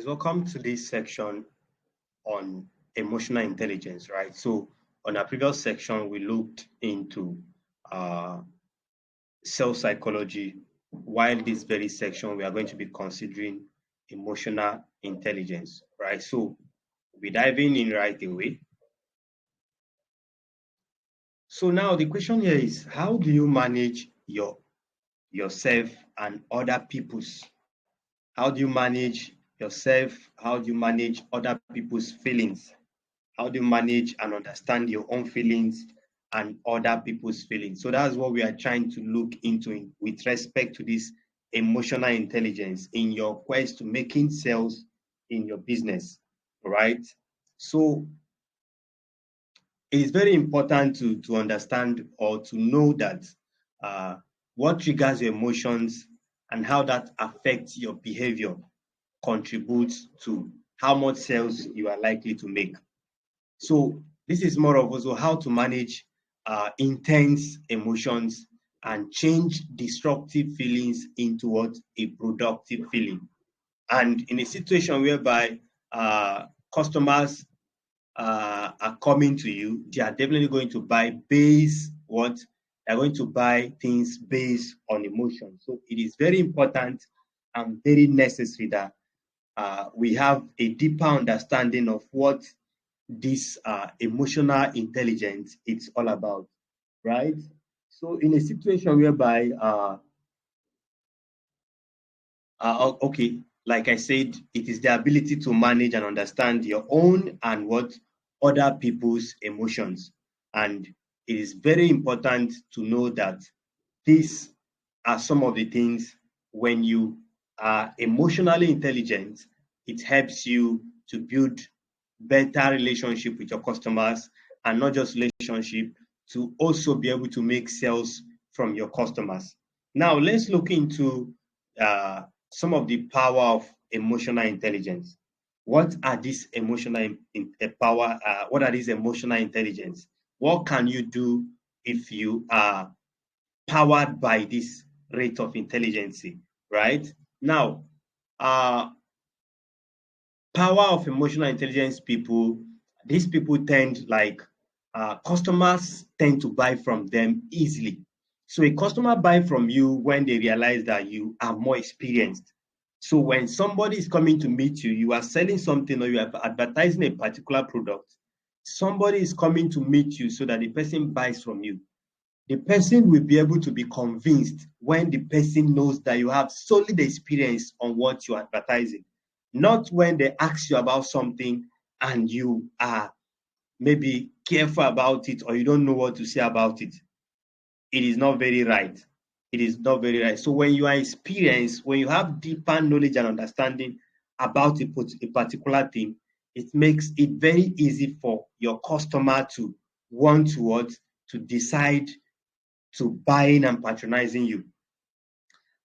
guys, welcome to this section on emotional intelligence, right? So, on our previous section, we looked into uh, self psychology, while this very section, we are going to be considering emotional intelligence, right? So, we'll be diving in right away. So, now the question here is how do you manage yourself and other people's? How do you manage yourself? How do you manage other people's feelings? How do you manage and understand your own feelings and other people's feelings? So that's what we are trying to look into with respect to this emotional intelligence in your quest to making sales in your business, right? So it is very important to understand or to know that uh, what triggers your emotions and how that affects your behavior contributes to how much sales you are likely to make. So this is more of also how to manage intense emotions and change destructive feelings into what a productive feeling. And in a situation whereby customers are coming to you, they are definitely going to buy base what they're going to buy things based on emotion. So it is very important and very necessary that we have a deeper understanding of what this emotional intelligence it's all about, right? So in a situation whereby okay, like I said, it is the ability to manage and understand your own and what other people's emotions. And it is very important to know that these are some of the things when you are emotionally intelligent, it helps you to build better relationship with your customers and not just relationship to also be able to make sales from your customers. Now let's look into uh, some of the power of emotional intelligence. What are these power? What are these emotional intelligence? What can you do if you are powered by this rate of intelligence? Right now, uh, power of emotional intelligence people. These people tend like customers tend to buy from them easily. So a customer buy from you when they realize that you are more experienced. So when somebody is coming to meet you, you are selling something or you are advertising a particular product, somebody is coming to meet you so that the person buys from you. The person will be able to be convinced when the person knows that you have solid experience on what you're advertising, not when they ask you about something and you are maybe careful about it or you don't know what to say about it. It is not very right. It is not very right. So when you are experienced, when you have deeper knowledge and understanding about a particular thing, it makes it very easy for your customer to want to what to decide to buying and patronizing you.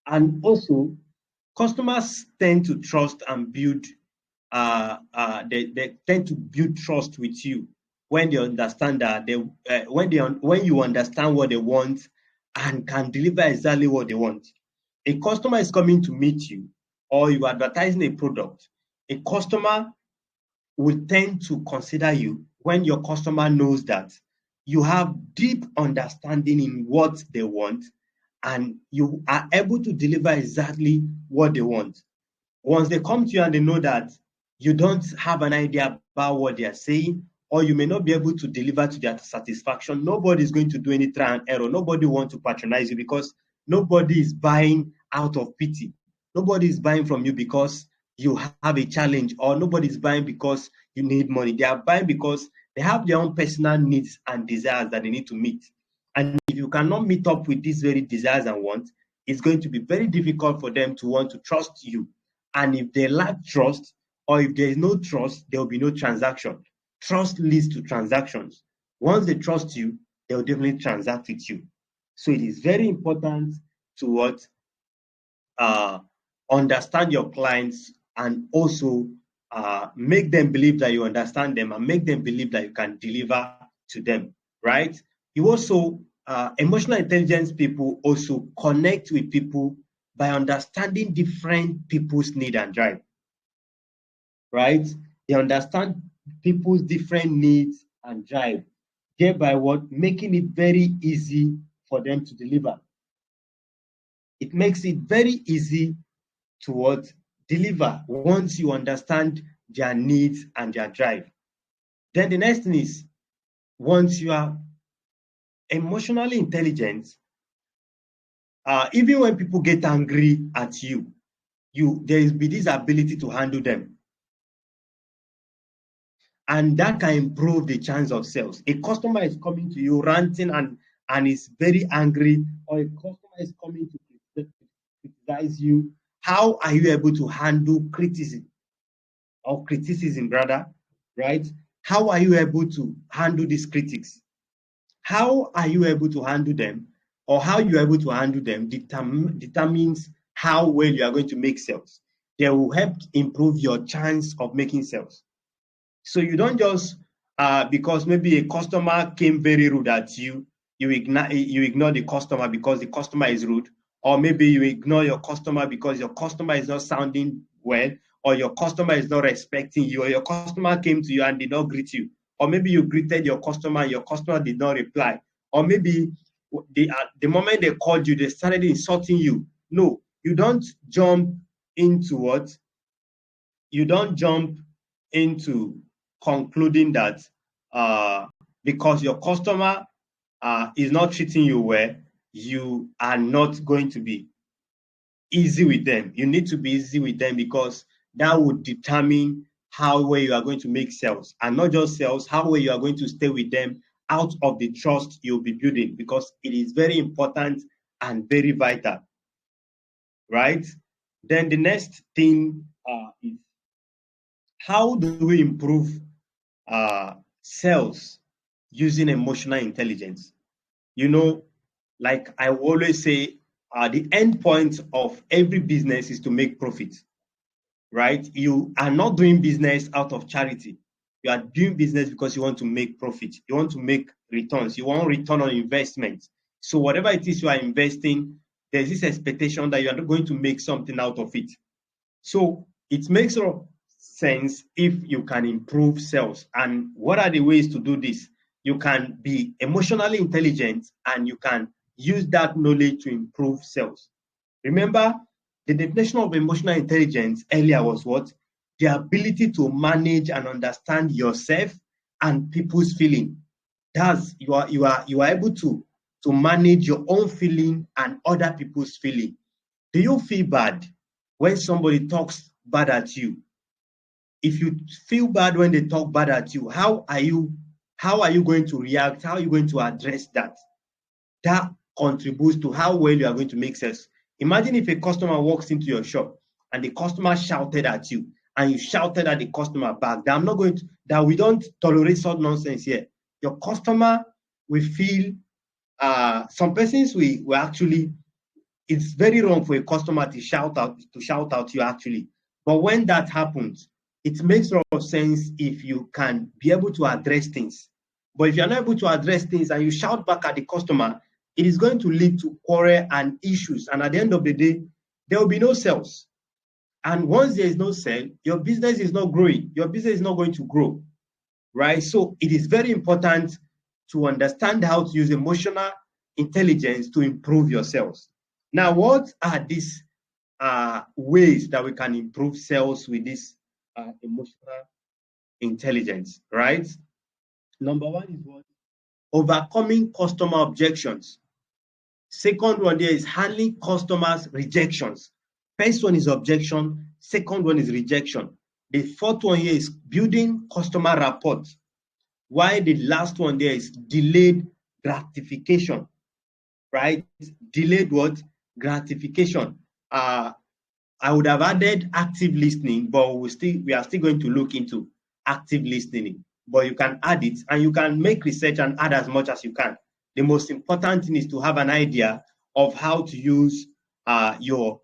And also, customers tend to trust and build, they tend to build trust with you when they understand that when you understand what they want and can deliver exactly what they want. A customer is coming to meet you, or you are advertising a product. A customer will tend to consider you when your customer knows that you have deep understanding in what they want and you are able to deliver exactly what they want. Once they come to you and they know that you don't have an idea about what they are saying, or you may not be able to deliver to their satisfaction, nobody is going to do any trial and error. Nobody wants to patronize you because nobody is buying out of pity. Nobody is buying from you because you have a challenge, or nobody is buying because you need money. They are buying because they have their own personal needs and desires that they need to meet. And if you cannot meet up with these very desires and wants, it's going to be very difficult for them to want to trust you. And if they lack trust, or if there is no trust, there will be no transaction. Trust leads to transactions. Once they trust you, they will definitely transact with you. So it is very important to what uh, understand your clients and also make them believe that you understand them and make them believe that you can deliver to them, right? You also, emotional intelligence people also connect with people by understanding different people's need and drive. right? They understand people's different needs and drive, thereby what making it very easy for them to deliver. It makes it very easy to what deliver once you understand their needs and their drive. Then the next thing is once you are emotionally intelligent, even when people get angry at you, there will be this ability to handle them. And that can improve the chance of sales. A customer is coming to you ranting and is very angry, or a customer is coming to criticize you. How are you able to handle criticism rather, right? How are you able to handle these critics? How are you able to handle them, or how you're able to handle them determines how well you are going to make sales. They will help improve your chance of making sales. So you don't just because maybe a customer came very rude at you, you ignore the customer because the customer is rude, or maybe you ignore your customer because your customer is not sounding well, or your customer is not respecting you, or your customer came to you and did not greet you, or maybe you greeted your customer and your customer did not reply, or maybe the moment they called you, they started insulting you. No, you don't jump into what? You don't jump into concluding that because your customer is not treating you well, you are not going to be easy with them. You need to be easy with them because that would determine how well you are going to make sales, and not just sales, how well you are going to stay with them out of the trust you'll be building, because it is very important and very vital, right? Then the next thing is how do we improve sales using emotional intelligence? You know, like I always say, the end point of every business is to make profit, right? You are not doing business out of charity. You are doing business because you want to make profit. You want to make returns. You want return on investment. So whatever it is you are investing, there's this expectation that you are going to make something out of it. So it makes a lot of sense if you can improve sales. And what are the ways to do this? You can be emotionally intelligent and you can use that knowledge to improve sales. Remember, the definition of emotional intelligence earlier was what? The ability to manage and understand yourself and people's feeling. That's you are able to manage your own feeling and other people's feeling. Do you feel bad when somebody talks bad at you? If you feel bad when they talk bad at you, how are you going to react? How are you going to address that? That contributes to how well you are going to make sales. Imagine if a customer walks into your shop and the customer shouted at you and you shouted at the customer back. That we don't tolerate such nonsense here. Your customer will feel some persons will actually, it's very wrong for a customer to shout out you actually. But when that happens, it makes a lot of sense if you can be able to address things. But if you're not able to address things and you shout back at the customer, it is going to lead to quarrel and issues. And at the end of the day, there will be no sales. And once there is no sale, your business is not growing. Your business is not going to grow, right? So it is very important to understand how to use emotional intelligence to improve your sales. Now, what are these ways that we can improve sales with this emotional intelligence, right? Number one is what? Overcoming customer objections. Second one there is handling customers' rejections. First one is objection. Second one is rejection. The fourth one here is building customer rapport. While the last one there is delayed gratification, right? Delayed what? Gratification. I would have added active listening, but we are still going to look into active listening. But you can add it and you can make research and add as much as you can. The most important thing is to have an idea of how to use your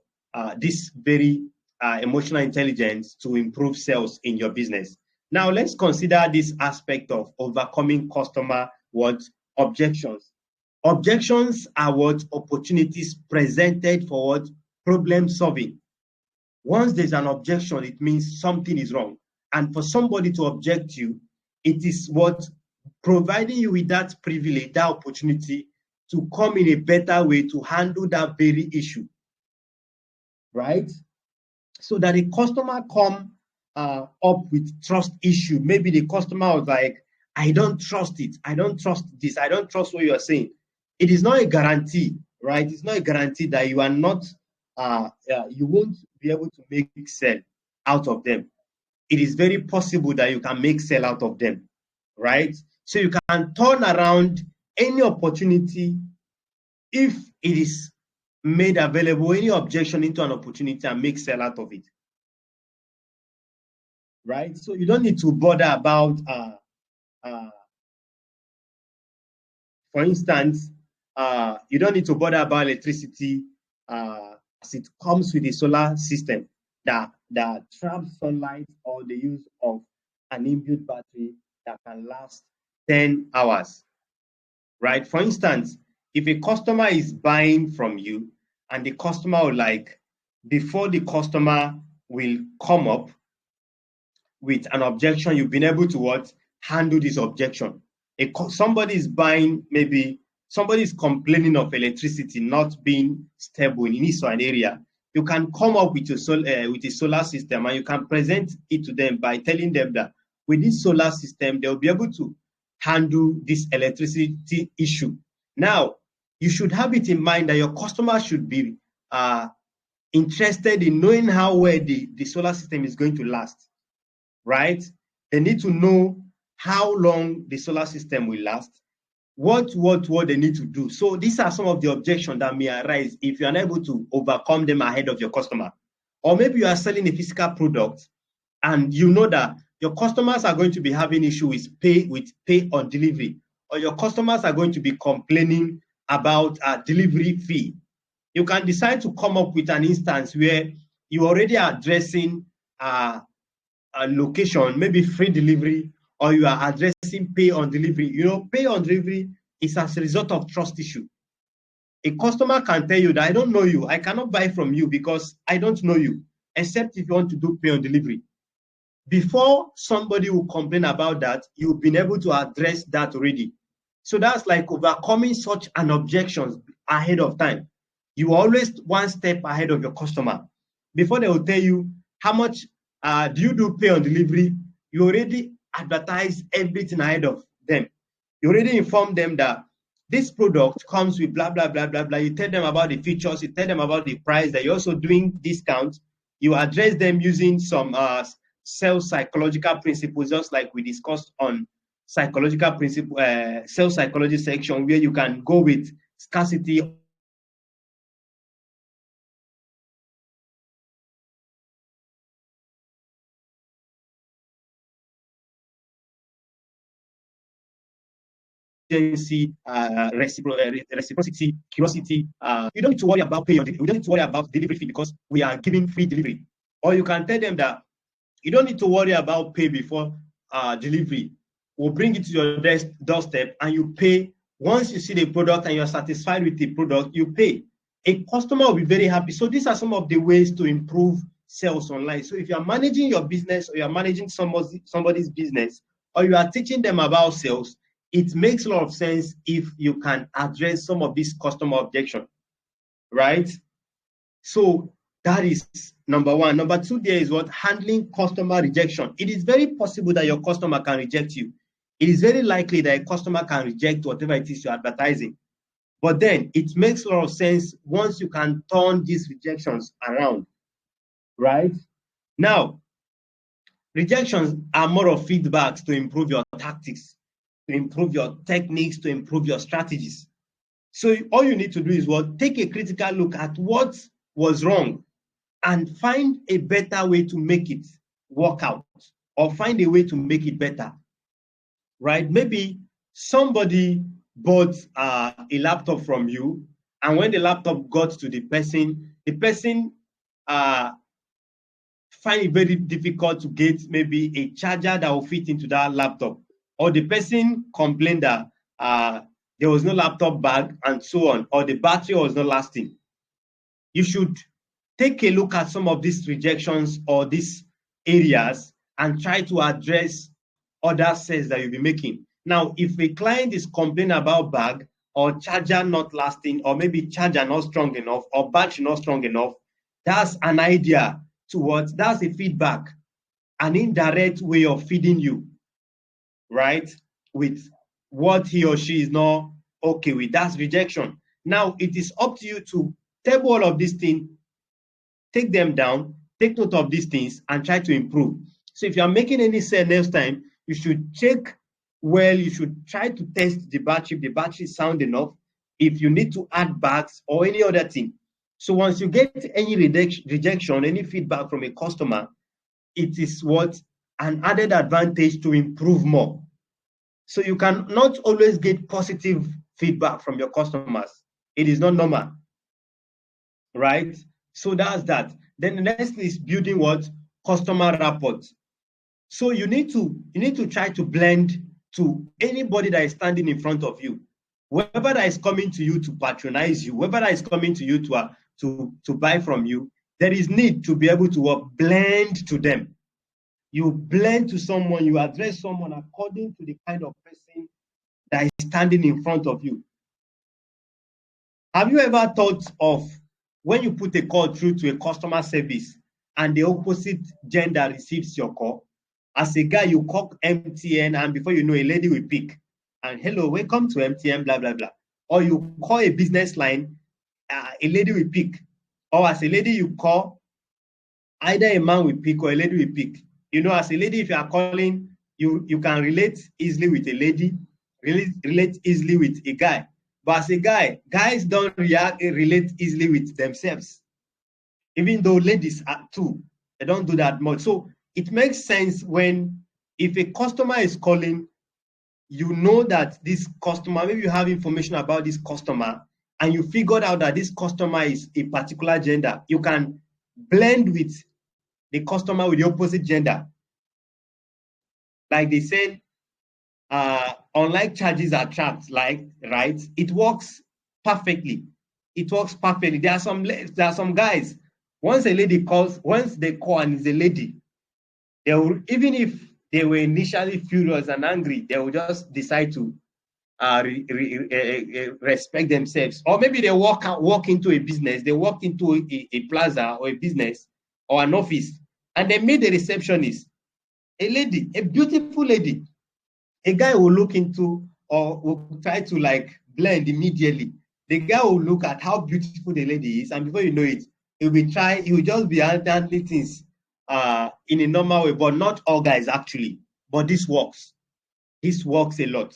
this very emotional intelligence to improve sales in your business. Now let's consider this aspect of overcoming customer objections. Objections are what? Opportunities presented for what? Problem solving. Once there's an objection, it means something is wrong. and for somebody to object you, it is what providing you with that privilege, that opportunity to come in a better way to handle that very issue, right? So that the customer come up with trust issue. Maybe the customer was like, I don't trust it. I don't trust this. I don't trust what you are saying. It is not a guarantee, right? It's not a guarantee that you are not, you won't be able to make sell out of them. It is very possible that you can make sell out of them, right? So you can turn around any opportunity if it is made available, any objection into an opportunity, and make sell out of it, right? So you don't need to bother about, for instance, you don't need to bother about electricity as it comes with a solar system that traps sunlight, or the use of an inbuilt battery that can last 10 hours, right? For instance, if a customer is buying from you and the customer will like, before the customer will come up with an objection, you've been able to what? Handle this objection. Somebody is buying, maybe somebody is complaining of electricity not being stable in his or an area. You can come up with a solar system, and you can present it to them by telling them that with this solar system, they'll be able to handle this electricity issue. Now, you should have it in mind that your customer should be interested in knowing how well the solar system is going to last, right? They need to know how long the solar system will last, what they need to do. So these are some of the objections that may arise if you're unable to overcome them ahead of your customer. Or maybe you are selling a physical product and you know that your customers are going to be having issue with pay on delivery, or your customers are going to be complaining about a delivery fee. You can decide to come up with an instance where you already are addressing a location, maybe free delivery, or you are addressing pay on delivery. You know, pay on delivery is as a result of trust issue. A customer can tell you that I don't know you, I cannot buy from you because I don't know you, except if you want to do pay on delivery. Before somebody will complain about that, you've been able to address that already. So that's like overcoming such an objection ahead of time. You are always one step ahead of your customer. Before they will tell you how much do you do pay on delivery, you already advertise everything ahead of them. You already inform them that this product comes with blah, blah, blah, blah, blah. You tell them about the features, you tell them about the price, that you're also doing discounts. You address them using some sales psychological principles, just like we discussed on psychological principle, sales psychology section, where you can go with scarcity, reciprocity, curiosity. You don't need to worry about pay. We don't need to worry about delivery fee because we are giving free delivery. Or you can tell them that you don't need to worry about pay before delivery. We'll bring it to your doorstep and you pay. Once you see the product and you're satisfied with the product, you pay. A customer will be very happy. So these are some of the ways to improve sales online. So if you're managing your business, or you're managing somebody's business, or you are teaching them about sales, it makes a lot of sense if you can address some of these customer objections, right? So that is number one. Number two, there is what? Handling customer rejection. It is very possible that your customer can reject you. It is very likely that a customer can reject whatever it is you're advertising. But then it makes a lot of sense once you can turn these rejections around, right? Now, rejections are more of feedbacks to improve your tactics, to improve your techniques, to improve your strategies. So all you need to do is what? Take a critical look at what was wrong and find a better way to make it work out, or find a way to make it better, right? Maybe somebody bought a laptop from you, and when the laptop got to the person find it very difficult to get maybe a charger that will fit into that laptop, or the person complained that there was no laptop bag and so on, or the battery was not lasting. You should take a look at some of these rejections or these areas and try to address other sales that you'll be making. Now, if a client is complaining about bag or charger not lasting, or maybe charger not strong enough, or battery not strong enough, that's an idea towards, that's a feedback, an indirect way of feeding you, right? With what he or she is not okay with. That's rejection. Now, it is up to you to table all of these things, take them down, take note of these things, and try to improve. So if you are making any sale next time, you should check well, you should try to test the battery, if the battery is sound enough, if you need to add bags or any other thing. So once you get any rejection, any feedback from a customer, it is what an added advantage to improve more. So you can not always get positive feedback from your customers. It is not normal, right? So that's that. Then the next is building what? Customer rapport. So you need to try to blend to anybody that is standing in front of you. Whoever that is coming to you to patronize you, whoever that is coming to you to buy from you, there is need to be able to blend to them. You blend to someone, you address someone according to the kind of person that is standing in front of you. Have you ever thought of when you put a call through to a customer service and the opposite gender receives your call? As a guy, you call MTN, and before you know, a lady will pick. And hello, welcome to MTN, blah, blah, blah. Or you call a business line, a lady will pick. Or as a lady, you call, either a man will pick or a lady will pick. You know, as a lady, if you are calling, you can relate easily with a lady, relate easily with a guy. But as a guy, guys don't relate easily with themselves. Even though ladies are too, they don't do that much. So it makes sense when, if a customer is calling, you know that this customer, maybe you have information about this customer, and you figured out that this customer is a particular gender, you can blend with the customer with the opposite gender. Like they said, unlike charges attract, like, right? It works perfectly. It works perfectly. There are some guys, once they call and it's a lady, they will, even if they were initially furious and angry, they will just decide to respect themselves. Or maybe they walk into a business, they walk into a plaza or a business or an office, and they meet the receptionist, a lady, a beautiful lady. A guy will look into, or will try to like blend immediately. The guy will look at how beautiful the lady is, and before you know it, he will just be handling things in a normal way. But not all guys actually. But this works. This works a lot,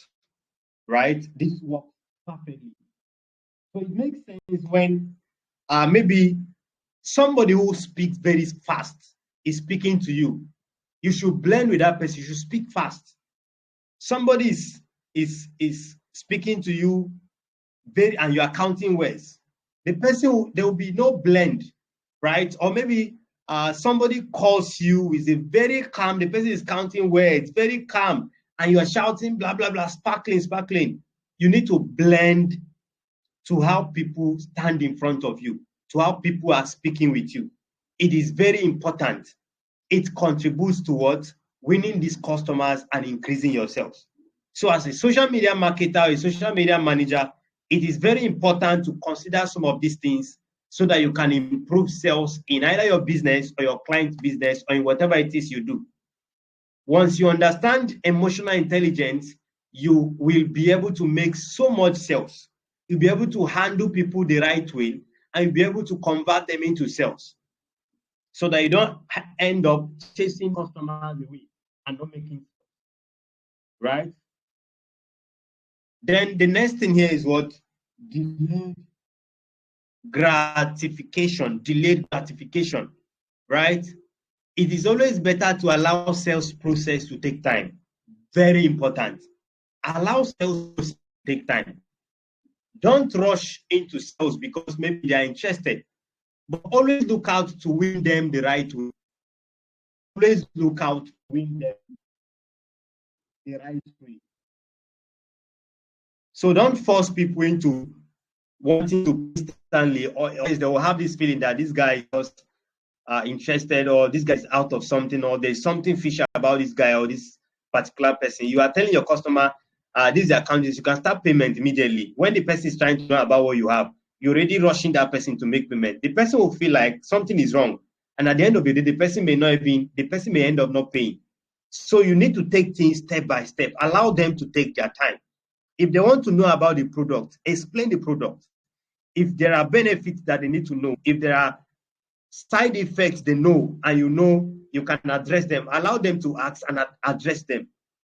right? This works perfectly. So it makes sense when maybe somebody who speaks very fast is speaking to you. You should blend with that person. You should speak fast. Somebody is speaking to you and you are counting words. The person, there will be no blend, right? Or maybe somebody calls you, is a very calm, the person is counting words, very calm, and you are shouting blah blah blah, sparkling. You need to blend to how people stand in front of you, to how people are speaking with you. It is very important. It contributes towards winning these customers and increasing yourselves. So as a social media marketer or a social media manager, it is very important to consider some of these things so that you can improve sales in either your business or your client's business or in whatever it is you do. Once you understand emotional intelligence, you will be able to make so much sales. You'll be able to handle people the right way, and you'll be able to convert them into sales, so that you don't end up chasing customers away and not making sales, right? Then the next thing here is what? Delayed gratification, right? It is always better to allow sales process to take time. Very important. Allow sales to take time. Don't rush into sales because maybe they are interested, but always look out to win them the right way. Always look out to win them the right way. So don't force people into wanting to instantly, or else they will have this feeling that this guy is just interested, or this guy is out of something, or there's something fishy about this guy or this particular person, you are telling your customer, this is the account, you can start payment immediately. When the person is trying to know about what you have, you're already rushing that person to make payment. The person will feel like something is wrong. And at the end of the day, the person may end up not paying. So you need to take things step by step. Allow them to take their time. If they want to know about the product, explain the product. If there are benefits that they need to know, if there are side effects they know, and you can address them, allow them to ask and address them.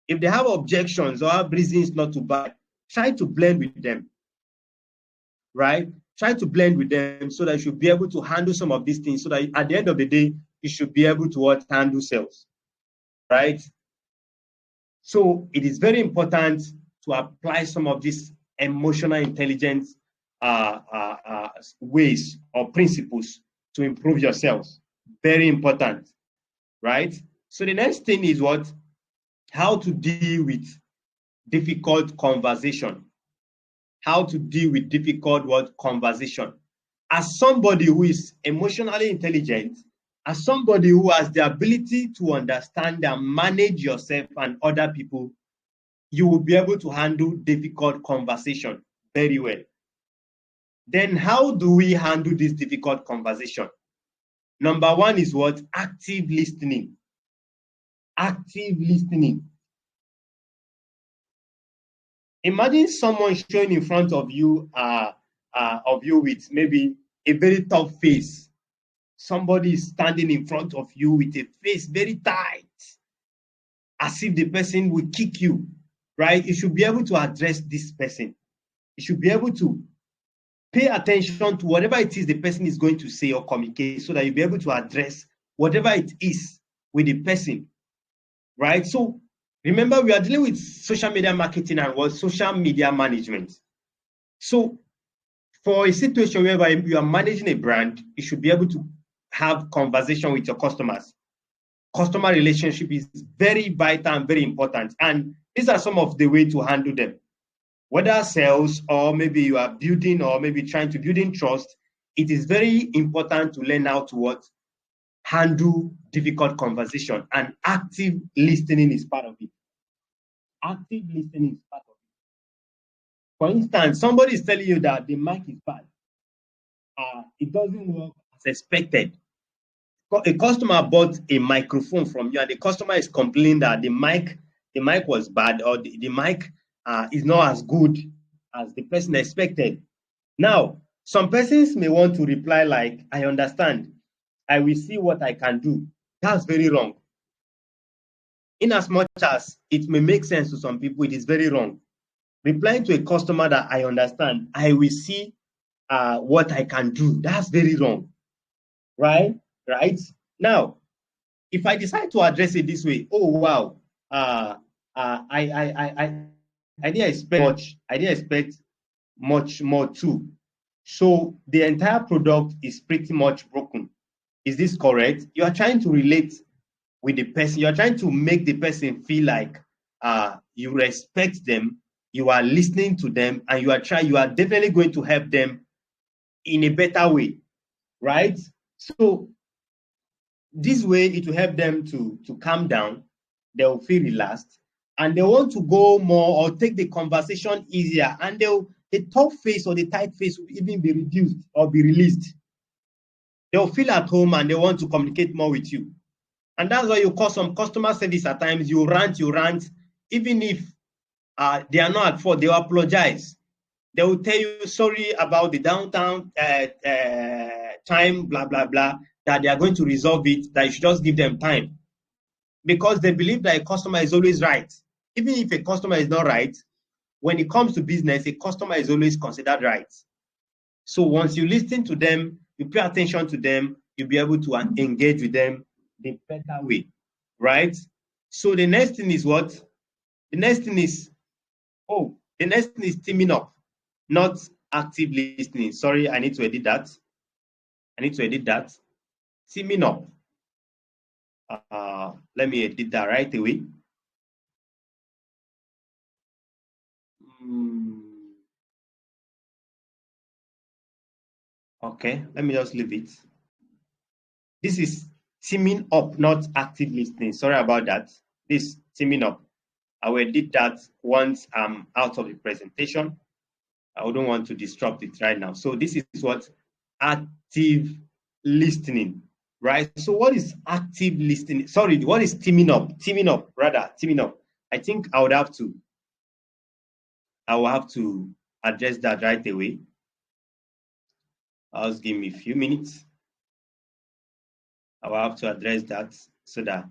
If they have objections or have reasons not to buy, try to blend with them, right? Try to blend with them so that you should be able to handle some of these things, so that at the end of the day, you should be able to handle sales, right? So it is very important to apply some of these emotional intelligence ways or principles to improve yourselves. Very important, right? So the next thing is what? How to deal with difficult conversation. How to deal with difficult conversation. As somebody who is emotionally intelligent, as somebody who has the ability to understand and manage yourself and other people, you will be able to handle difficult conversation very well. Then how do we handle this difficult conversation? Number one is what? Active listening. Active listening. Imagine someone showing in front of you with maybe a very tough face. Somebody is standing in front of you with a face very tight, as if the person will kick you, right? You should be able to address this person. You should be able to pay attention to whatever it is the person is going to say or communicate, so that you'll be able to address whatever it is with the person, right? So remember, we are dealing with social media marketing and social media management. So for a situation whereby you are managing a brand, you should be able to have conversation with your customers. Customer relationship is very vital and very important. And these are some of the ways to handle them. Whether sales, or maybe you are building, or maybe trying to build in trust, it is very important to learn how to handle difficult conversation, and active listening is part of it. Active listening is part of it. For instance, somebody is telling you that the mic is bad. It doesn't work as expected. A customer bought a microphone from you, and the customer is complaining that the mic was bad, or the mic is not as good as the person expected. Now, some persons may want to reply like, I understand, I will see what I can do. That's very wrong. In as much as it may make sense to some people, it is very wrong. Replying to a customer that I understand, I will see what I can do. That's very wrong, right? Right? Now, if I decide to address it this way, oh wow, I didn't expect much. I didn't expect much more too. So the entire product is pretty much broken. Is this correct? You are trying to relate with the person. You are trying to make the person feel like you respect them, you are listening to them, and you are definitely going to help them in a better way, right? So this way, it will help them to calm down. They will feel relaxed, and they want to go more or take the conversation easier, and the tough face or the tight face will even be reduced or be released. They'll feel at home, and they want to communicate more with you. And that's why you call some customer service at times, you rant, even if they are not at fault, they will apologize. They will tell you sorry about the downtown time, blah, blah, blah, that they are going to resolve it, that you should just give them time. Because they believe that a customer is always right. Even if a customer is not right, when it comes to business, a customer is always considered right. So once you listen to them, you pay attention to them, you'll be able to engage with them the better way, right? So the next thing is what? The next thing is teaming up, not active listening. Sorry, I need to edit that. Teaming up. Let me edit that right away. Okay, let me just leave it. This is teaming up, not active listening. Sorry about that. This teaming up. I will edit that once I'm out of the presentation. I wouldn't want to disrupt it right now. So this is what active listening, right? So what is active listening? Sorry, what is teaming up? Teaming up, rather, teaming up. I think I will have to address that right away. Just give me a few minutes. I will have to address that so that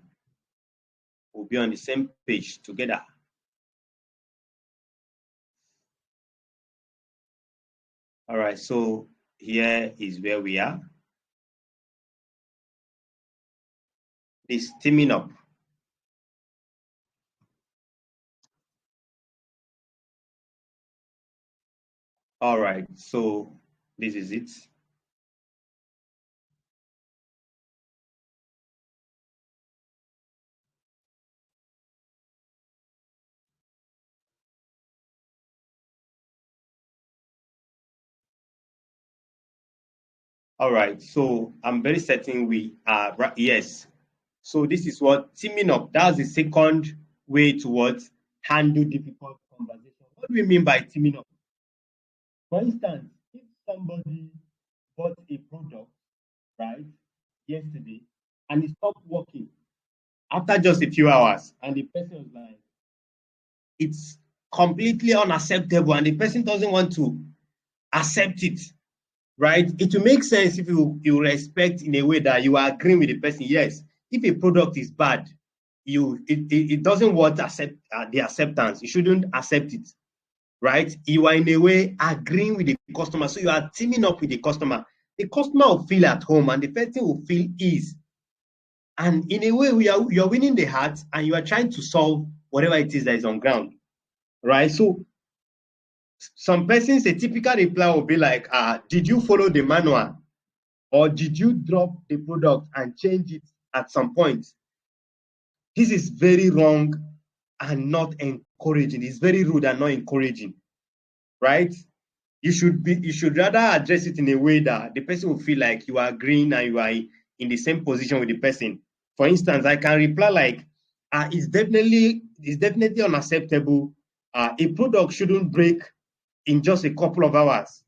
we'll be on the same page together. All right, so here is where we are. This teaming up. All right, so this is it. All right, so I'm very certain we are, yes. So this is what teaming up, that's the second way towards handle difficult conversation. What do we mean by teaming up? For instance, if somebody bought a product, right, yesterday, and it stopped working after just a few hours, and the person was like, it's completely unacceptable, and the person doesn't want to accept it, right? It will make sense if you respect in a way that you are agreeing with the person. Yes, if a product is bad, it doesn't want the acceptance. You shouldn't accept it, right? You are in a way agreeing with the customer, so you are teaming up with the customer. The customer will feel at home, and the person will feel ease. And in a way, you are winning the heart, and you are trying to solve whatever it is that is on ground, right? So some persons, a typical reply will be like, did you follow the manual? Or did you drop the product and change it at some point? This is very wrong and not encouraging. It's very rude and not encouraging, right? You should rather address it in a way that the person will feel like you are agreeing and you are in the same position with the person. For instance, I can reply like, it's definitely unacceptable. A product shouldn't break in just a couple of hours.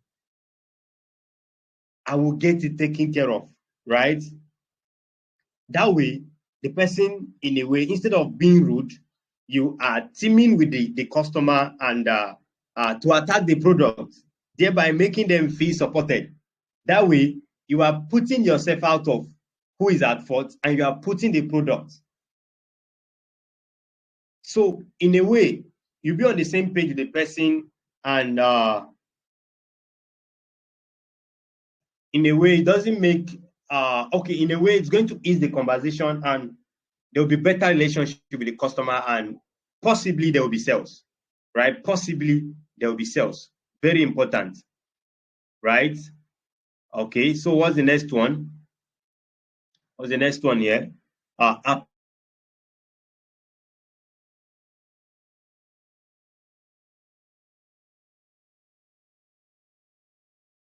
I will get it taken care of, right? That way, the person, in a way, instead of being rude, you are teaming with the customer and to attack the product, thereby making them feel supported. That way, you are putting yourself out of who is at fault and you are putting the product. So, in a way, you'll be on the same page with the person, and in a way, it doesn't make okay. In a way, it's going to ease the conversation, and there will be better relationship with the customer, and possibly there will be sales, right? Possibly there will be sales. Very important, right? Okay, so what's the next one? What's the next one here?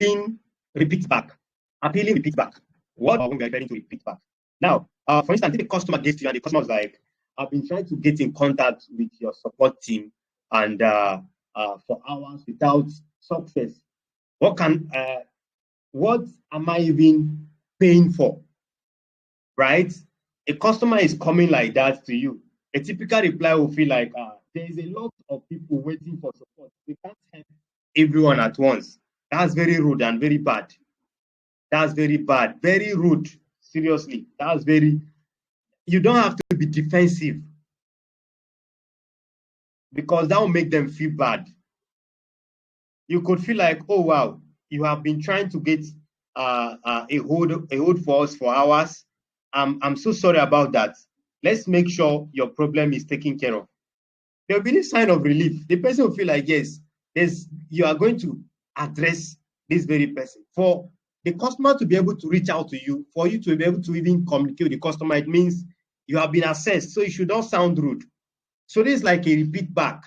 Appealing repeat back. Appealing repeat back. What are we referring to repeat back? Now, for instance, if the customer gets to you and the customer is like, I've been trying to get in contact with your support team and for hours without success. What am I even paying for? Right? A customer is coming like that to you. A typical reply will feel like, there is a lot of people waiting for support. We can't help everyone at once. That's very rude and very bad. That's very bad. Very rude. Seriously. You don't have to be defensive because that will make them feel bad. You could feel like, oh wow, you have been trying to get a hold for us for hours. I'm so sorry about that. Let's make sure your problem is taken care of. There will be a sign of relief. The person will feel like, yes, you are going to address this very person. For the customer to be able to reach out to you, for you to be able to even communicate with the customer, it means you have been assessed. So it should not sound rude. So this is like a repeat back.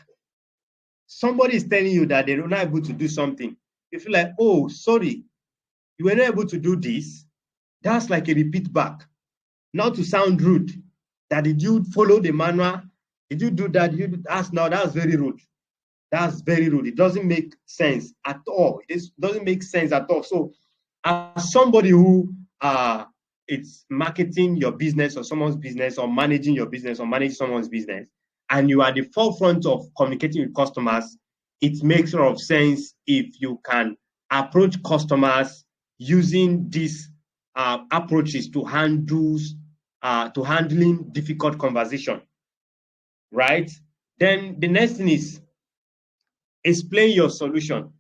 Somebody is telling you that they're not able to do something. You feel like, oh, sorry, you were not able to do this. That's like a repeat back. Not to sound rude. That did you follow the manual? Did you do that? You ask now. That's very rude. That's very rude. It doesn't make sense at all. Doesn't make sense at all. So, as somebody who it's marketing your business or someone's business or managing your business or managing someone's business, and you are at the forefront of communicating with customers, it makes a lot of sense if you can approach customers using these approaches to handling difficult conversation, right? Then the next thing is explain your solution.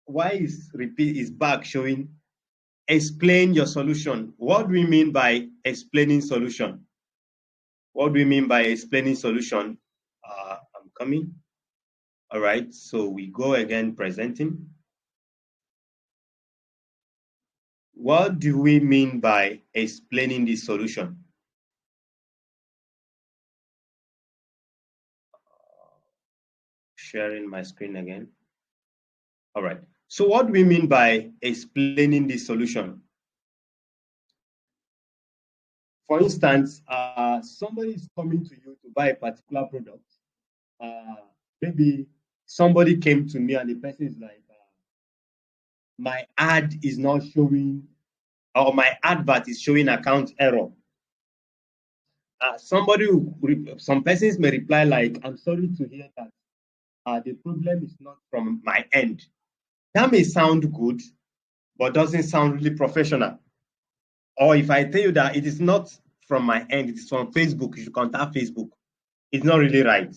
Why is repeat is back showing? Explain your solution. What do we mean by explaining solution? What do we mean by explaining solution? I'm coming. All right, so we go again presenting. What do we mean by explaining the solution? Sharing my screen again. All right. So what do we mean by explaining the solution? For instance, somebody is coming to you to buy a particular product. Maybe somebody came to me and the person is like, my ad is not showing, or my advert is showing account error. Some persons may reply like, I'm sorry to hear that. The problem is not from my end. That may sound good, but doesn't sound really professional. Or if I tell you that it is not from my end, it is from Facebook, you should contact Facebook. It's not really right.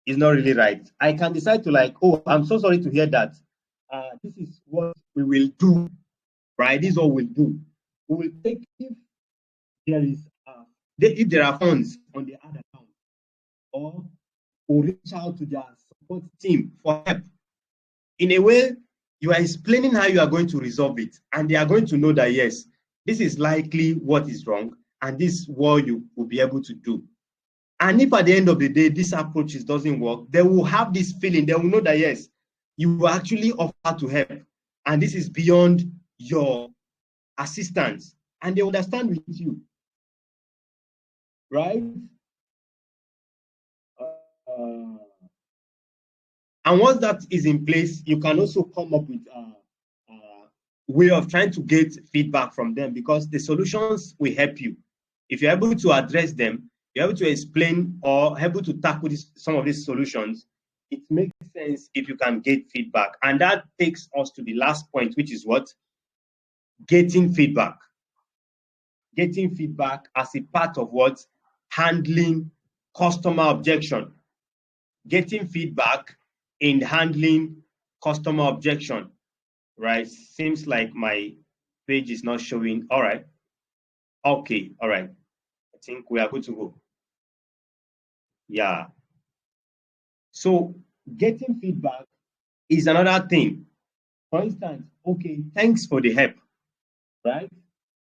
It's not really right. I can decide to like, oh, I'm so sorry to hear that. This is what we will do, right? This is what we'll do. We will take if there are funds on the other account, or we'll reach out to their support team for help. In a way, you are explaining how you are going to resolve it, and they are going to know that yes, this is likely what is wrong, and this is what you will be able to do. And if at the end of the day this approach doesn't work, they will have this feeling. They will know that yes, you actually offer to help, and this is beyond your assistance, and they understand with you, right? And once that is in place, you can also come up with a way of trying to get feedback from them, because the solutions will help you. If you're able to address them, you're able to explain or able to tackle some of these solutions, it makes sense if you can get feedback. And that takes us to the last point, which is what? Getting feedback. Getting feedback as a part of what? Handling customer objection. Getting feedback in handling customer objection, right? Seems like my page is not showing. All right. Okay. All right. I think we are good to go. Yeah. So getting feedback is another thing. For instance, okay, thanks for the help, right?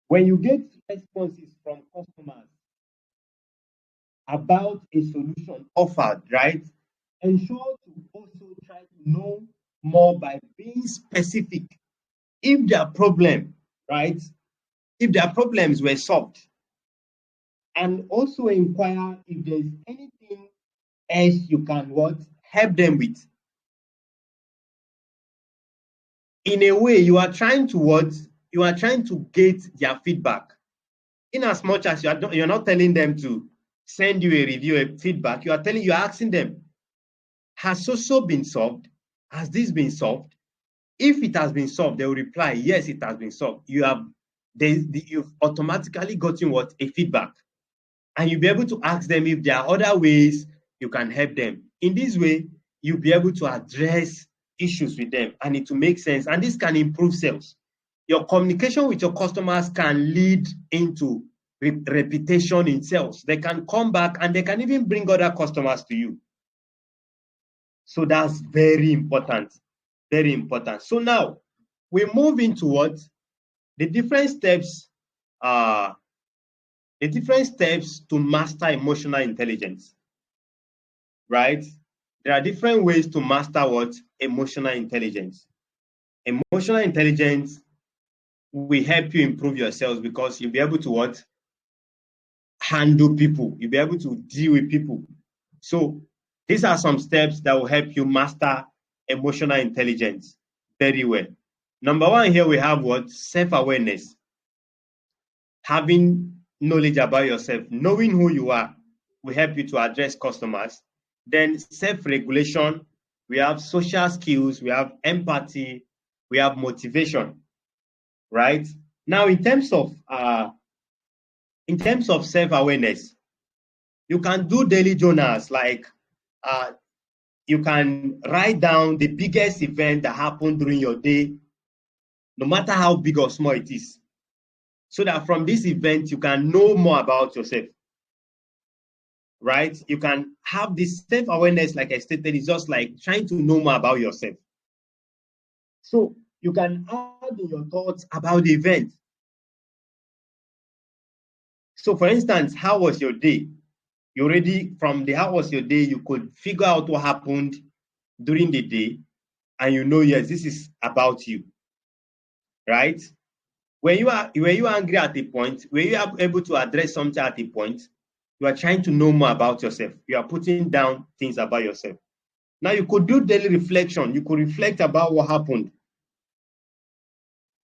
When you get responses from customers about a solution offered, right? Ensure to also try to know more by being specific. If their problem, right? If their problems were solved, and also inquire if there's anything else you can help them with. In a way, you are trying to you are trying to get their feedback. In as much as you're not telling them to send you a review, a feedback, you're asking them, has so been solved? Has this been solved? If it has been solved, they will reply, yes, it has been solved. You've automatically gotten a feedback. And you'll be able to ask them if there are other ways you can help them. In this way, you'll be able to address issues with them, and it will make sense. And this can improve sales. Your communication with your customers can lead into reputation in sales. They can come back and they can even bring other customers to you. So that's very important. Very important. So now we move into the different steps to master emotional intelligence, right? There are different ways to master emotional intelligence. Emotional intelligence will help you improve yourselves, because you'll be able to what? Handle people. You'll be able to deal with people. So these are some steps that will help you master emotional intelligence very well. Number one, here we have what? Self-awareness. Having knowledge about yourself, knowing who you are, will help you to address customers. Then self-regulation, we have social skills, we have empathy, we have motivation, right? Now, in terms of self-awareness, you can do daily journals, like you can write down the biggest event that happened during your day, no matter how big or small it is, so that from this event you can know more about yourself, right? You can have this self-awareness, like I stated, is just like trying to know more about yourself. So you can add in your thoughts about the event. So for instance, how was your day? You already, from the how was your day, you could figure out what happened during the day, and you know, yes, this is about you, right? When you are angry at a point, when you are able to address something at a point, you are trying to know more about yourself. You are putting down things about yourself. Now you could do daily reflection. You could reflect about what happened.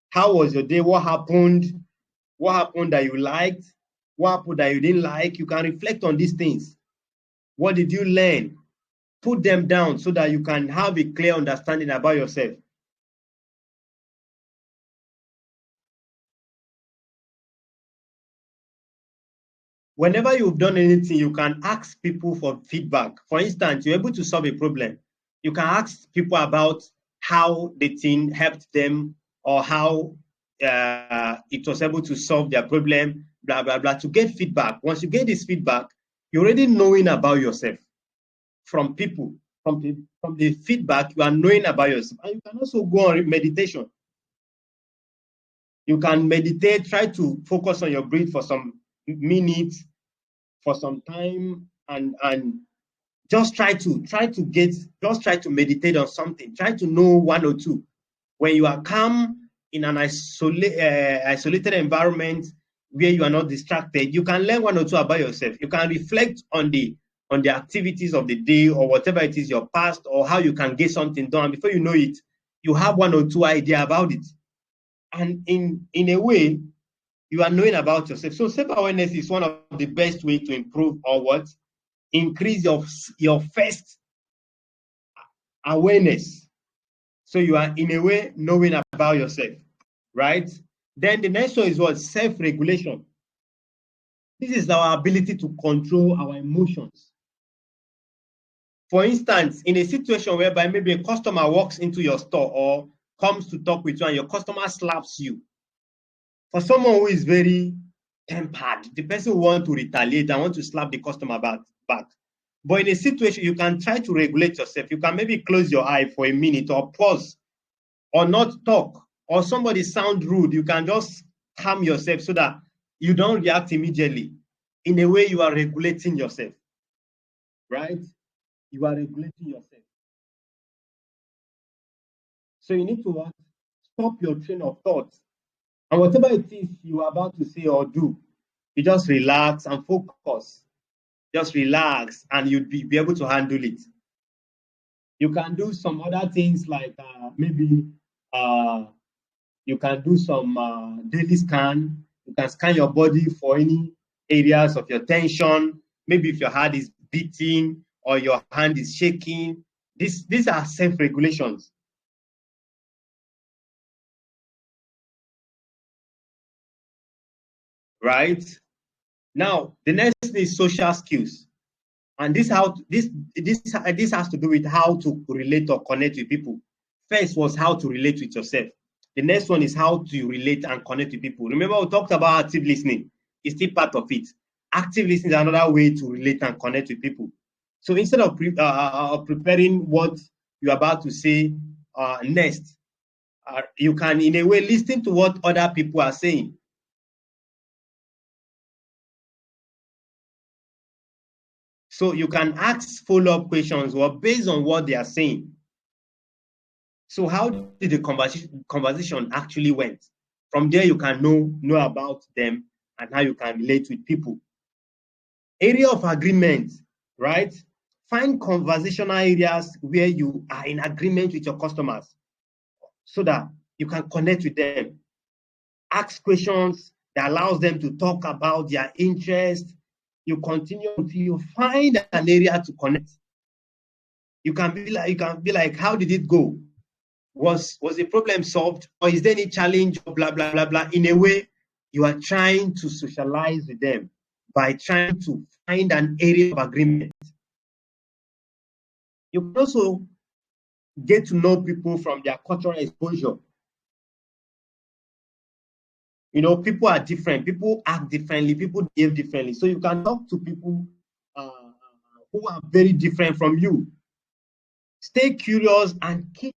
How was your day? What happened? What happened that you liked? What happened that you didn't like? You can reflect on these things. What did you learn? Put them down so that you can have a clear understanding about yourself. Whenever you've done anything, you can ask people for feedback. For instance, you're able to solve a problem. You can ask people about how the thing helped them, or how it was able to solve their problem, blah, blah, blah, to get feedback. Once you get this feedback, you're already knowing about yourself from people. From the feedback, you are knowing about yourself. And you can also go on meditation. You can meditate, try to focus on your breath for some minutes, for some time, and just try to meditate on something. Try to know one or two. When you are calm in an isolated environment where you are not distracted, you can learn one or two about yourself. You can reflect on the activities of the day, or whatever it is, your past, or how you can get something done. Before you know it, you have one or two idea about it. And in a way, you are knowing about yourself. So self-awareness is one of the best way to improve, or what? Increase your first awareness. So you are in a way knowing about yourself, right? Then the next one is what? Self-regulation. This is our ability to control our emotions. For instance, in a situation whereby maybe a customer walks into your store or comes to talk with you, and your customer slaps you. For someone who is very tempered, the person will want to retaliate and want to slap the customer back. But in a situation, you can try to regulate yourself. You can maybe close your eye for a minute, or pause, or not talk, or somebody sound rude. You can just calm yourself so that you don't react immediately. In a way, you are regulating yourself, right? You are regulating yourself. So you need to what? Stop your train of thought. And whatever it is you are about to say or do, you just relax and focus. Just relax, and you'd be able to handle it. You can do some other things, like maybe you can do some daily scan. You can scan your body for any areas of your tension. Maybe if your heart is beating or your hand is shaking. These are self-regulations. Right? Now, the next is social skills. And this has to do with how to relate or connect with people. First was how to relate with yourself. The next one is how to relate and connect with people. Remember, we talked about active listening. It's still part of it. Active listening is another way to relate and connect with people. So instead of preparing what you're about to say next, you can, in a way, listen to what other people are saying. So you can ask follow-up questions based on what they are saying. So how did the conversation actually went? From there, you can know about them and how you can relate with people. Area of agreement, right? Find conversational areas where you are in agreement with your customers so that you can connect with them. Ask questions that allows them to talk about their interest. You continue until you find an area to connect. You can be like, how did it go? Was the problem solved, or is there any challenge, or blah blah blah blah? In a way, you are trying to socialize with them by trying to find an area of agreement. You can also get to know people from their cultural exposure. You know, people are different. People act differently. People behave differently. So you can talk to people who are very different from you. Stay curious and keep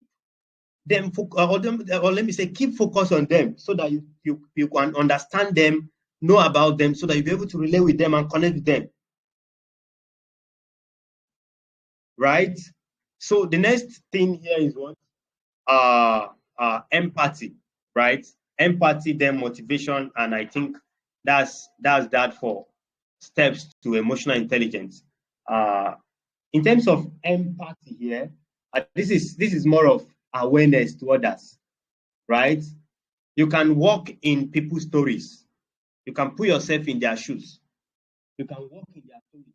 them, or let me say, keep focus on them so that you can understand them, know about them, so that you'll be able to relate with them and connect with them. Right? So the next thing here is what? Empathy, right? Empathy, then motivation, and I think that's that for steps to emotional intelligence. In terms of empathy here, this is more of awareness to others, right? You can walk in people's stories. You can put yourself in their shoes. You can walk in their stories.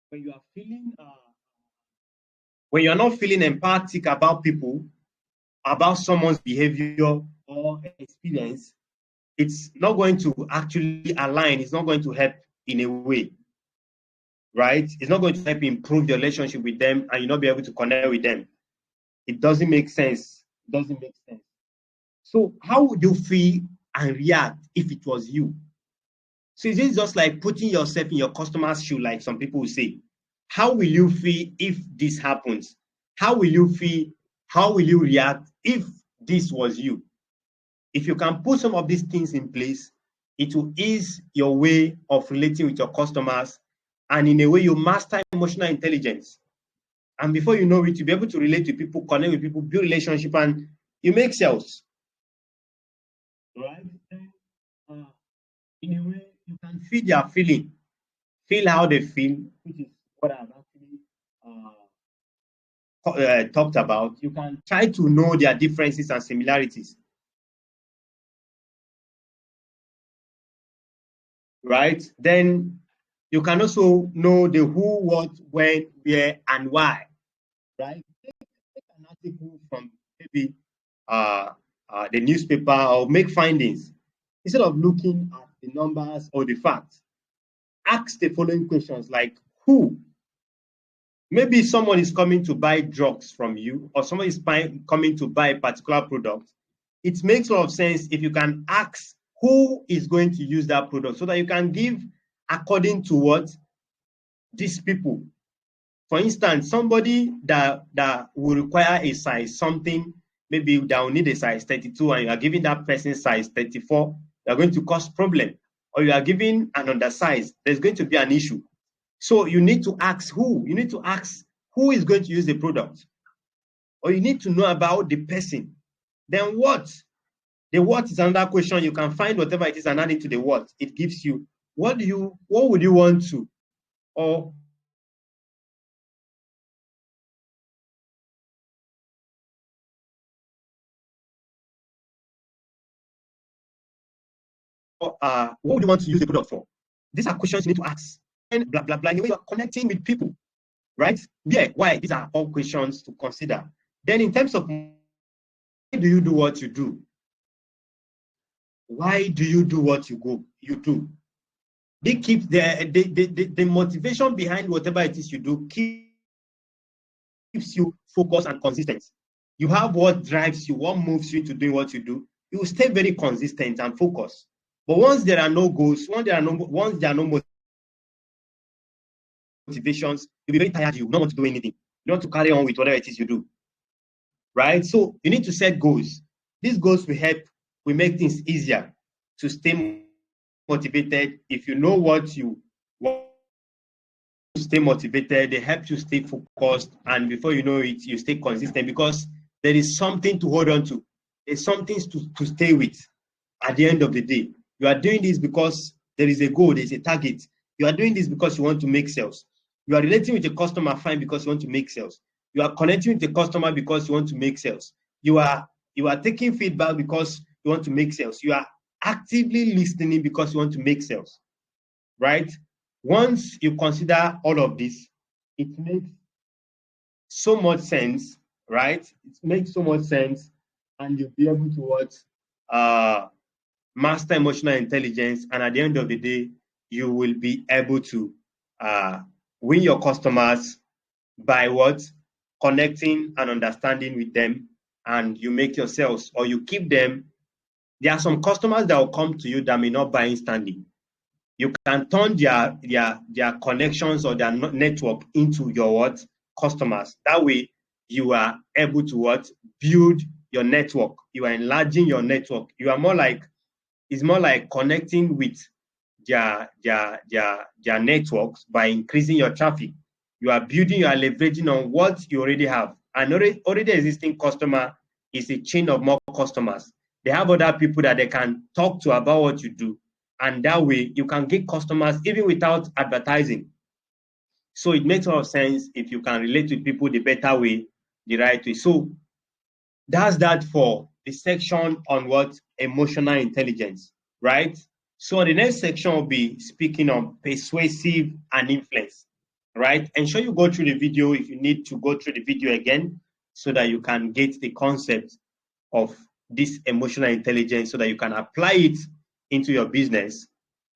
When you are feeling, when you are not feeling empathic about people, about someone's behavior or experience, it's not going to actually align. It's not going to help in a way, right? It's not going to help improve your relationship with them, and you'll not be able to connect with them. It doesn't make sense. It doesn't make sense. So how would you feel and react if it was you? So is it just like putting yourself in your customer's shoe, like some people will say? How will you feel if this happens? How will you feel? How will you react if this was you? If you can put some of these things in place, it will ease your way of relating with your customers, and in a way you master emotional intelligence. And before you know it, you'll be able to relate with people, connect with people, build relationship, and you make sales. Right? In a way, you can feel their feeling, feel how they feel, which is what I've actually talked about. You can try to know their differences and similarities. Right? Then you can also know the who, what, when, where, and why. Right? Take an article from maybe the newspaper or make findings. Instead of looking at the numbers or the facts, ask the following questions like who? Maybe someone is coming to buy drugs from you, or someone is coming to buy a particular product. It makes a lot of sense if you can ask who is going to use that product so that you can give according to what these people. For instance, somebody that will require a size something, maybe that will need a size 32 and you are giving that person size 34, you are going to cause problem. Or you are giving an undersize, there's going to be an issue. So you need to ask who. You need to ask who is going to use the product. Or you need to know about the person. Then what? The what is another question. You can find whatever it is and add it to the what. It gives you what would you want to? Or what would you want to use the product for? These are questions you need to ask. And blah, blah, blah. In the way you are connecting with people, right? Yeah, why? These are all questions to consider. Then in terms of why do you do what you do? Why do you do what you do? They keep the motivation behind whatever it is you do keeps you focused and consistent. You have what drives you, what moves you into doing what you do. You will stay very consistent and focused. But once there are no goals, once there are no motivations, you'll be very tired. You don't want to do anything. You want to carry on with whatever it is you do. Right? So you need to set goals. These goals will make things easier to stay motivated. If you know what you want to stay motivated, they help you stay focused, and before you know it, you stay consistent because there is something to hold on to. There's something to stay with. at the end of the day. You are doing this because there is a goal, there is a target. You are doing this because you want to make sales. You are relating with a customer fine because you want to make sales. You are connecting with the customer because you want to make sales. You are taking feedback because you want to make sales. You are actively listening because you want to make sales, right? Once you consider all of this, it makes so much sense, right? It makes so much sense, and you'll be able to master emotional intelligence, and at the end of the day, you will be able to win your customers by what? Connecting and understanding with them, and you make your sales or you keep them. There are some customers that will come to you that may not buy instantly. You can turn their connections or their network into your what? Customers. That way, you are able to what? Build your network. You are enlarging your network. You are more like, it's more like connecting with their networks by increasing your traffic. You are building, you are leveraging on what you already have. An already existing customer is a chain of more customers. They have other people that they can talk to about what you do. And that way you can get customers even without advertising. So it makes a lot of sense if you can relate with people the better way, the right way. So that's that for the section on what? Emotional intelligence, right? So the next section will be speaking on persuasive and influence, right? Ensure you go through the video if you need to go through the video again so that you can get the concept of this emotional intelligence so that you can apply it into your business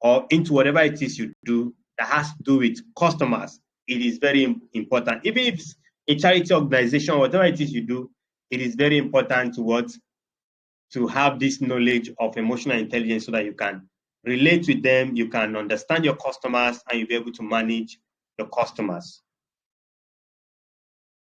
or into whatever it is you do that has to do with customers. It is very important. Even if it's a charity organization, whatever it is you do, it is very important to have this knowledge of emotional intelligence so that you can relate with them, you can understand your customers, and you'll be able to manage your customers.